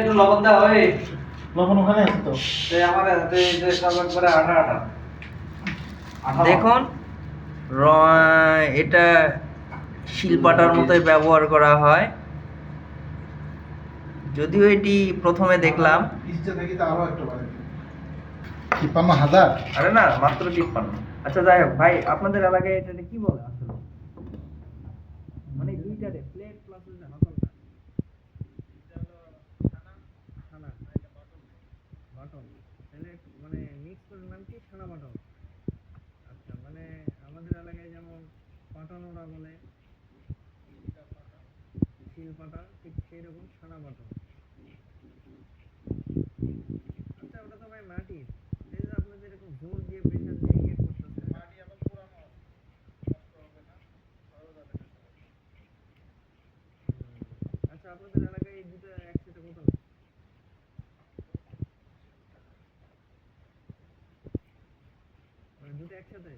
একটু লবণ দাও ওই লবণ ওখানে আছে তো। এই আমার হাতে এই যে সব করে আটা আটা দেখুন এটা শিলপাটার মতোই ব্যবহার করা হয়, যদিও এটি প্রথমে দেখলাম। ইচ্ছে থেকে তো আরো একটা বাড়ে 53,000। আরে না, মাত্র 53। আচ্ছা যাই হোক ভাই, আপনাদের এলাকায় এটাকে কি বলে আসলে? মানে দুইটারে প্লেট প্লাস ওই যে হাতলটা, ছানা বাটন, তাহলে মানে মিক্স করে নাম কি ছানা বাটন? আচ্ছা, মানে আমাদের এলাকায় যেমন পাটন ওরা বলে, শিল পাটা, ঠিক সেই রকম ছানা বাটন। আচ্ছা, ওটা তো ভাই মাটির, এই যে আপনাদের এরকম জোর দিয়ে প্রেসার দিয়ে ইয়ে করতেছে, মাটি আবার পুরানো নষ্ট হবে না, ভালো যাবে না। আচ্ছা, আপনাদের এলাকায় এই দুটো একসাথে কত? মানে দুটো একসাথে